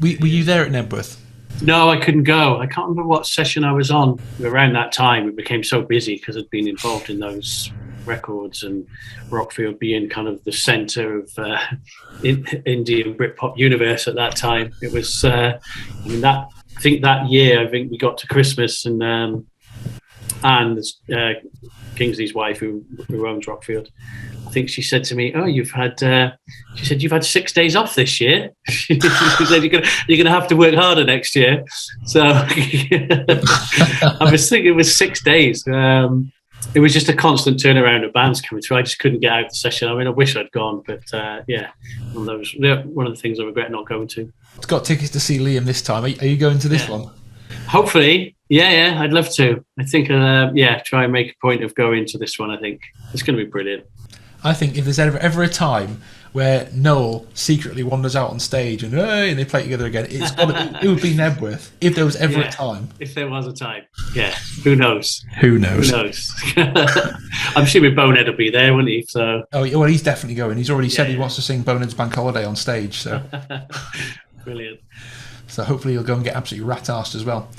Were you there at Nebworth? No, I couldn't go. I can't remember what session I was on. Around that time, it became so busy because I'd been involved in those records, and Rockfield being kind of the centre of Indian Britpop universe at that time. It was, I think that year, I think we got to Christmas, and Kingsley's wife, who owns Rockfield, I think she said to me, "Oh, you've had 6 days off this year." She said, "You're gonna have to work harder next year." So I was thinking it was 6 days. It was just a constant turnaround of bands coming through. I just couldn't get out the session. I mean, I wish I'd gone, but one of the things I regret not going to. I've got tickets to see Liam this time. Are you going to this one? Hopefully, yeah, I'd love to. I think, try and make a point of going to this one. I think it's going to be brilliant. I think if there's ever a time where Noel secretly wanders out on stage and they play together again, it would be Nebworth. If there was ever a time. If there was a time. Yeah. Who knows? Who knows? I'm assuming Bonehead will be there, won't he? So. Oh, well, he's definitely going. He's already said he wants to sing Bonehead's Bank Holiday on stage. So. Brilliant. So hopefully he'll go and get absolutely rat-arsed as well.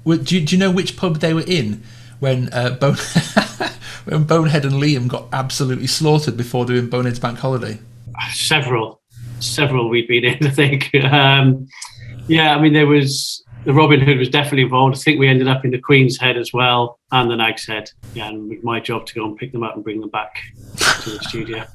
Do you know which pub they were in when when Bonehead and Liam got absolutely slaughtered before doing Bonehead's Bank Holiday? Several we'd been in, I think. There was the Robin Hood was definitely involved. I think we ended up in the Queen's Head as well and the Nag's Head. Yeah, and it was my job to go and pick them up and bring them back to the studio.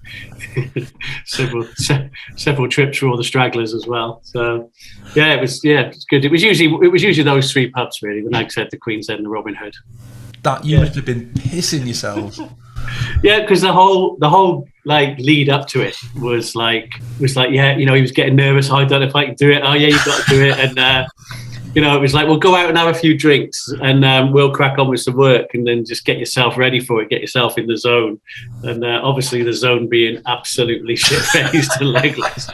several trips for all the stragglers as well. So it was good. It was usually those three pubs really: the Nag's Head, the Queen's Head, and the Robin Hood. That you must have been pissing yourselves. Yeah, because the whole like lead up to it was like he was getting nervous. I don't know if I can do it. Oh yeah, you've got to do it. And it was like, we'll go out and have a few drinks and we'll crack on with some work, and then just get yourself ready for it, get yourself in the zone. And obviously the zone being absolutely shit-faced and legless.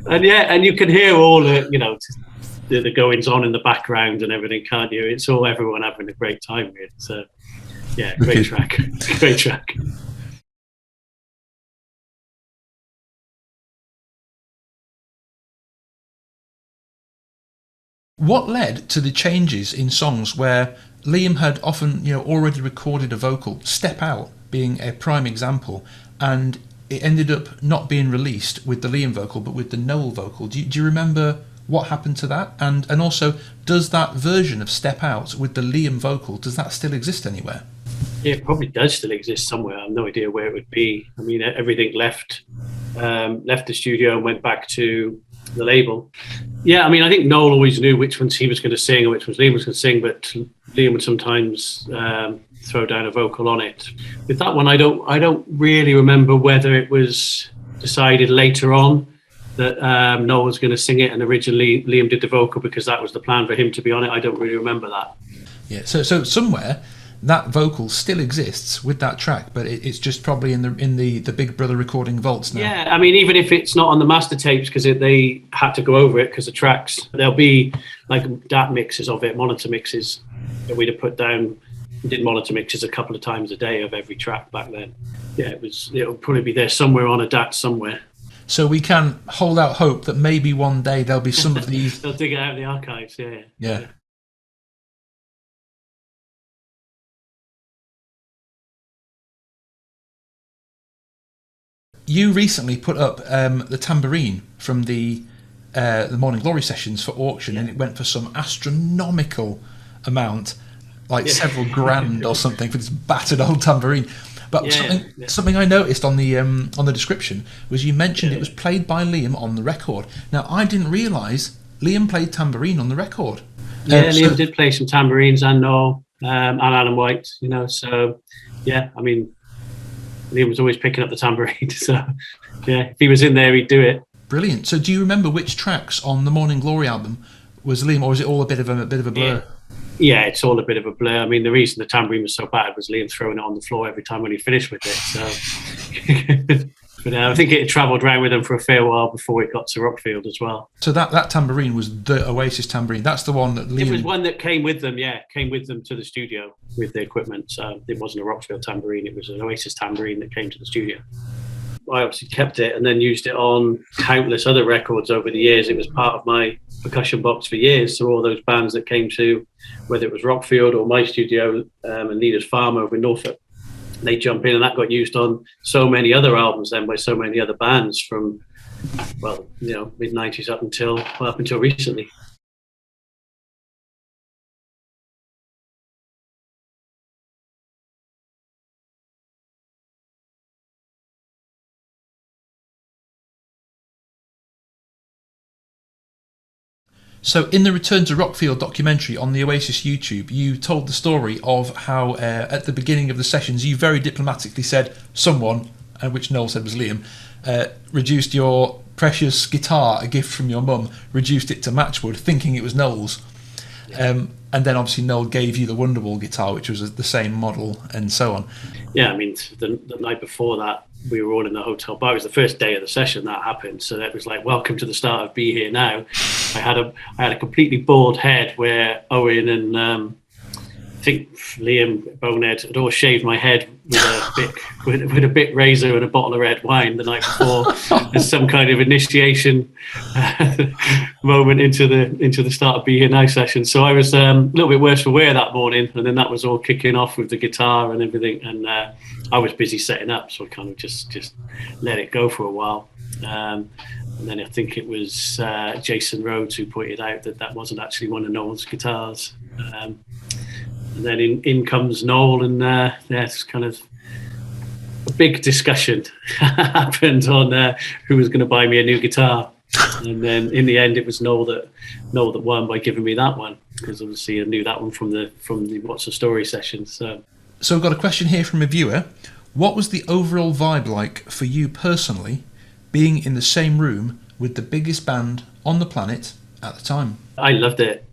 And you can hear all the goings on in the background and everything, can't you? It's all everyone having a great time with. So great track. Great track. What led to the changes in songs where Liam had often, already recorded a vocal, Step Out being a prime example, and it ended up not being released with the Liam vocal, but with the Noel vocal? Do you remember what happened to that? And also, does that version of Step Out with the Liam vocal, does that still exist anywhere? Yeah, it probably does still exist somewhere. I have no idea where it would be. I mean, everything left the studio and went back to the label. Yeah, I mean, I think Noel always knew which ones he was going to sing and which ones Liam was going to sing, but Liam would sometimes throw down a vocal on it. With that one, I don't really remember whether it was decided later on that Noel was going to sing it and originally Liam did the vocal because that was the plan for him to be on it. I don't really remember that. Yeah, so somewhere that vocal still exists with that track, but it's just probably in the Big Brother recording vaults now. Yeah, I mean, even if it's not on the master tapes because they had to go over it because the tracks, there'll be like DAT mixes of it, monitor mixes that we'd have put down. We did monitor mixes a couple of times a day of every track back then. Yeah, it'll probably be there somewhere on a DAT somewhere. So we can hold out hope that maybe one day there'll be some of these. They'll dig it out of the archives. Yeah. You recently put up the tambourine from the Morning Glory sessions for auction, and it went for some astronomical amount, like several grand or something, for this battered old tambourine. But something I noticed on the description was you mentioned it was played by Liam on the record. Now, I didn't realise Liam played tambourine on the record. Yeah, Liam did play some tambourines and Noel and Alan White, so yeah, I mean, Liam was always picking up the tambourine, so yeah, if he was in there, he'd do it. Brilliant. So do you remember which tracks on the Morning Glory album was Liam, or was it all a bit of a blur? Yeah, it's all a bit of a blur. I mean, the reason the tambourine was so bad was Liam throwing it on the floor every time when he finished with it. So But I think it had travelled around with them for a fair while before it got to Rockfield as well. So that tambourine was the Oasis tambourine. That's the one that Liam... It was one that came with them, came with them to the studio with the equipment. So it wasn't a Rockfield tambourine, it was an Oasis tambourine that came to the studio. I obviously kept it and then used it on countless other records over the years. It was part of my percussion box for years. So all those bands that came to, whether it was Rockfield or my studio and Leader's Farm over in Norfolk, they jump in, and that got used on so many other albums then by so many other bands from, well, mid-90s up until recently. So in the Return to Rockfield documentary on the Oasis YouTube, you told the story of how at the beginning of the sessions you very diplomatically said someone, which Noel said was Liam, reduced your precious guitar, a gift from your mum, reduced it to matchwood, thinking it was Noel's. And then obviously Noel gave you the Wonderwall guitar, which was the same model, and so on. Yeah, I mean, the night before that, we were all in the hotel bar. It was the first day of the session that happened. So that was like, welcome to the start of Be Here Now. I had a completely bald head where Owen and I think Liam Bonehead had all shaved my head with a bit razor and a bottle of red wine the night before as some kind of initiation moment into the start of Be Here Now session. So I was a little bit worse for wear that morning, and then that was all kicking off with the guitar and everything, and I was busy setting up, so I kind of just let it go for a while. And then I think it was Jason Rhodes who pointed out that wasn't actually one of Noel's guitars. And then in comes Noel, and it's kind of a big discussion happened on who was going to buy me a new guitar. And then in the end, it was Noel that won by giving me that one, because obviously I knew that one from the What's the Story session. So we've got a question here from a viewer. What was the overall vibe like for you personally, being in the same room with the biggest band on the planet at the time? I loved it.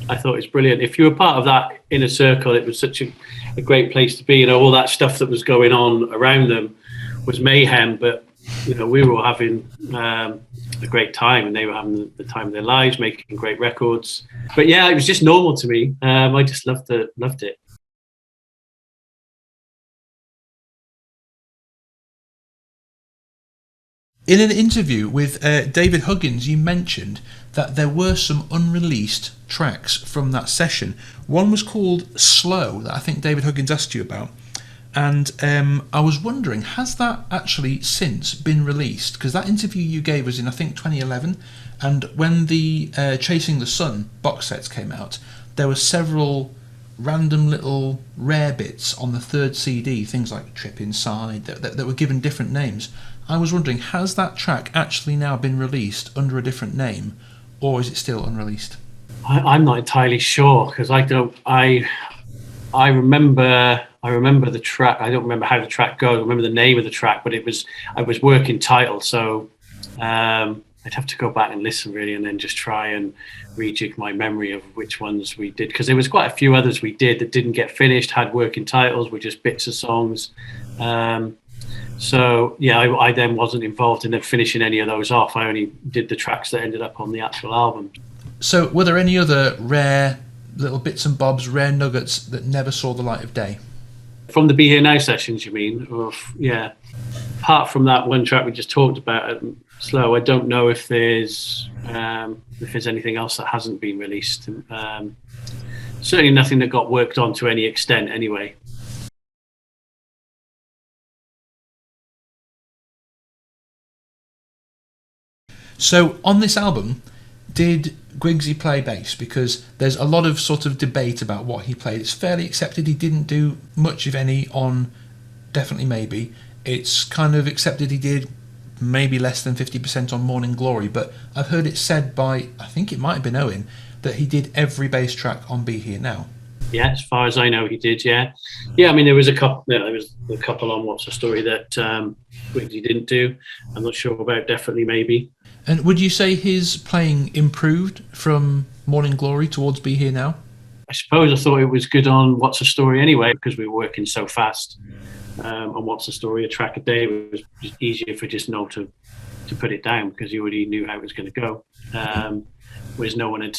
I thought it was brilliant. If you were part of that inner circle, it was such a great place to be. All that stuff that was going on around them was mayhem, but we were all having a great time, and they were having the time of their lives, making great records. But yeah, it was just normal to me. I just loved it. In an interview with David Huggins, you mentioned that there were some unreleased tracks from that session. One was called Slow, that I think David Huggins asked you about. And I was wondering, has that actually since been released? Because that interview you gave was in, I think, 2011. And when the Chasing the Sun box sets came out, there were several random little rare bits on the third CD, things like Trip Inside, that were given different names. I was wondering, has that track actually now been released under a different name, or is it still unreleased? I'm not entirely sure, because I remember the track. I don't remember how the track goes. I remember the name of the track, but I was working title, so I'd have to go back and listen really, and then just try and rejig my memory of which ones we did, because there was quite a few others we did that didn't get finished, had working titles, were just bits of songs. So yeah, I then wasn't involved in them finishing any of those off. I only did the tracks that ended up on the actual album. So were there any other rare little bits and bobs, rare nuggets that never saw the light of day? From the Be Here Now sessions, you mean? Yeah. Apart from that one track we just talked about, Slow, I don't know if there's anything else that hasn't been released. Certainly nothing that got worked on to any extent anyway. So on this album, did Guigsy play bass? Because there's a lot of sort of debate about what he played. It's fairly accepted he didn't do much, if any, on Definitely Maybe. It's kind of accepted he did maybe less than 50% on Morning Glory, but I've heard it said by, I think it might have been Owen, that he did every bass track on Be Here Now. Yeah, as far as I know, he did. Yeah. I mean, there was a couple on What's the Story that Guigsy didn't do. I'm not sure about Definitely Maybe. And would you say his playing improved from Morning Glory towards Be Here Now? I suppose I thought it was good on What's the Story anyway, because we were working so fast. and What's the Story, a track a day. It was just easier for just Noel to put it down because he already knew how it was going to go. Whereas no one had,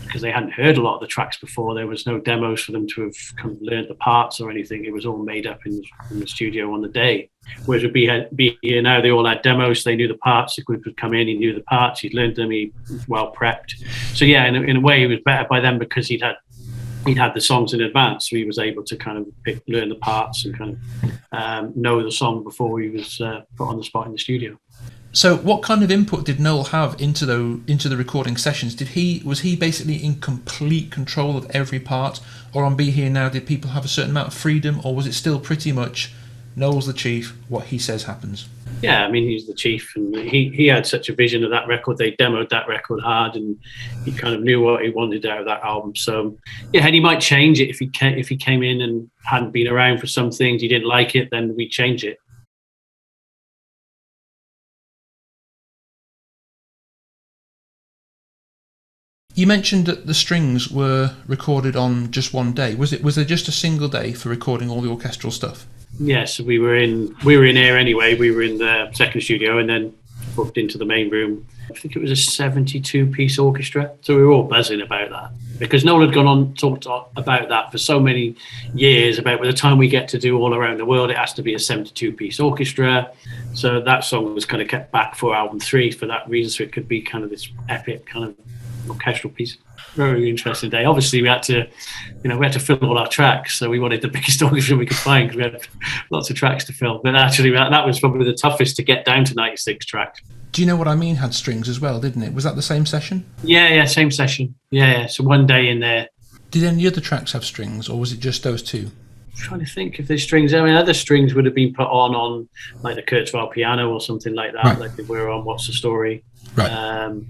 because they hadn't heard a lot of the tracks before, there was no demos for them to have kind of learned the parts or anything. It was all made up in the studio on the day. Whereas with Be Here Now, they all had demos, they knew the parts, the group would come in, he knew the parts, he'd learned them, he was well prepped. So yeah, in a way, it was better by them because he'd had the songs in advance, so he was able to kind of learn the parts and kind of know the song before he was put on the spot in the studio. So what kind of input did Noel have into the recording sessions? Was he basically in complete control of every part, or on Be Here Now did people have a certain amount of freedom, or was it still pretty much Noel's the chief, what he says happens? Yeah, I mean, he's the chief, and he had such a vision of that record. They demoed that record hard, and he kind of knew what he wanted out of that album. So yeah, and he might change it if he came in and hadn't been around for some things, he didn't like it, then we'd change it. You mentioned that the strings were recorded on just one day. Was there just a single day for recording all the orchestral stuff? Yes, we were in here anyway. We were in the second studio and then booked into the main room. I think it was a 72-piece orchestra. So we were all buzzing about that because Noel had gone on talked about that for so many years. About by the time we get to do All Around the World, it has to be a 72-piece orchestra. So that song was kind of kept back for album 3 for that reason. So it could be kind of this epic kind of orchestral piece. Very interesting day. Obviously, we had to fill all our tracks, so we wanted the biggest orchestra we could find because we had lots of tracks to fill. But actually, that was probably the toughest to get down to 96 tracks. Do you know what I mean? Had strings as well, didn't it? Was that the same session? Yeah, same session. Yeah. So one day in there. Did any other tracks have strings, or was it just those two? I'm trying to think if there's strings. I mean, other strings would have been put on like the Kurzweil piano or something like that, right. Like if we were on What's the Story. Right.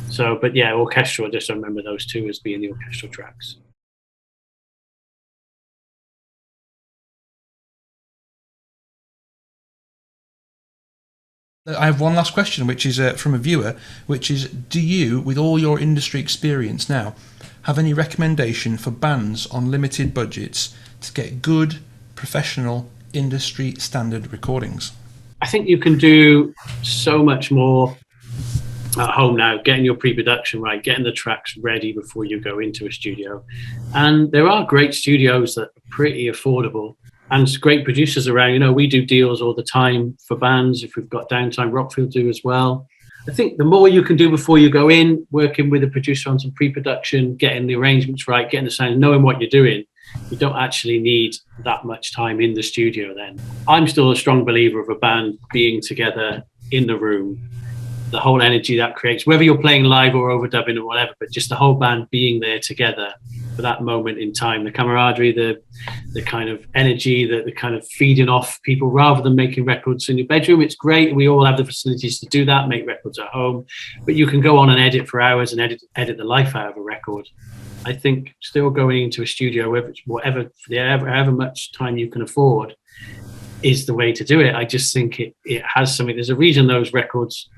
So, but yeah, orchestral, I just remember those two as being the orchestral tracks. I have one last question, which is from a viewer, which is, do you, with all your industry experience now, have any recommendation for bands on limited budgets to get good, professional, industry standard recordings? I think you can do so much more at home now, getting your pre-production right, getting the tracks ready before you go into a studio. And there are great studios that are pretty affordable and great producers around. You know, we do deals all the time for bands. If we've got downtime, Rockfield do as well. I think the more you can do before you go in, working with a producer on some pre-production, getting the arrangements right, getting the sound, knowing what you're doing, you don't actually need that much time in the studio then. I'm still a strong believer of a band being together in the room, the whole energy that creates, whether you're playing live or overdubbing or whatever, but just the whole band being there together for that moment in time, the camaraderie, the kind of energy, the kind of feeding off people rather than making records in your bedroom. It's great. We all have the facilities to do that, make records at home, but you can go on and edit for hours and edit the life out of a record. I think still going into a studio, however much time you can afford, is the way to do it. I just think it has something. There's a reason those records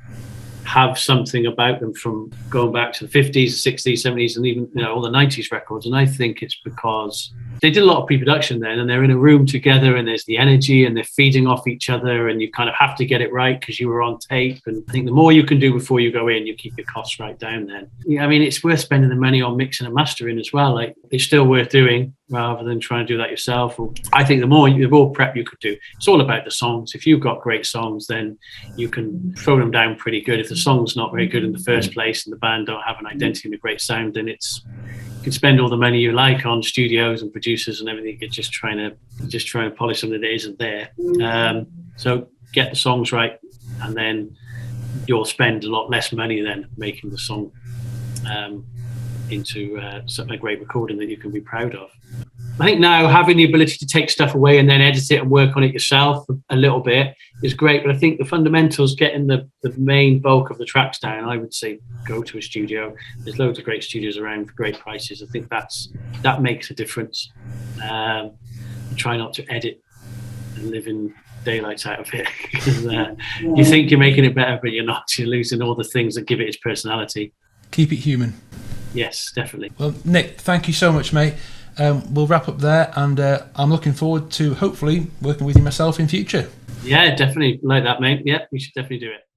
have something about them from going back to the 50s, 60s, 70s, and even all the 90s records. And I think it's because they did a lot of pre-production then, and they're in a room together, and there's the energy, and they're feeding off each other, and you kind of have to get it right because you were on tape. And I think the more you can do before you go in, you keep your costs right down then. Yeah, I mean, it's worth spending the money on mixing and mastering as well. Like, it's still worth doing rather than trying to do that yourself. I think the more prep you could do, it's all about the songs. If you've got great songs, then you can throw them down pretty good. If the song's not very good in the first place and the band don't have an identity and a great sound, then you can spend all the money you like on studios and producers and everything. You're just trying to polish something that isn't there. So get the songs right, and then you'll spend a lot less money then making the song into a great recording that you can be proud of. I think now having the ability to take stuff away and then edit it and work on it yourself a little bit is great. But I think the fundamentals, getting the main bulk of the tracks down, I would say go to a studio. There's loads of great studios around for great prices. I think that makes a difference. Try not to edit and live in daylights out of it. You think you're making it better, but you're not. You're losing all the things that give it its personality. Keep it human. Yes, definitely. Well, Nick, thank you so much, mate. we'll wrap up there, and I'm looking forward to hopefully working with you myself in future. Yeah, definitely like that, mate. Yeah, we should definitely do it.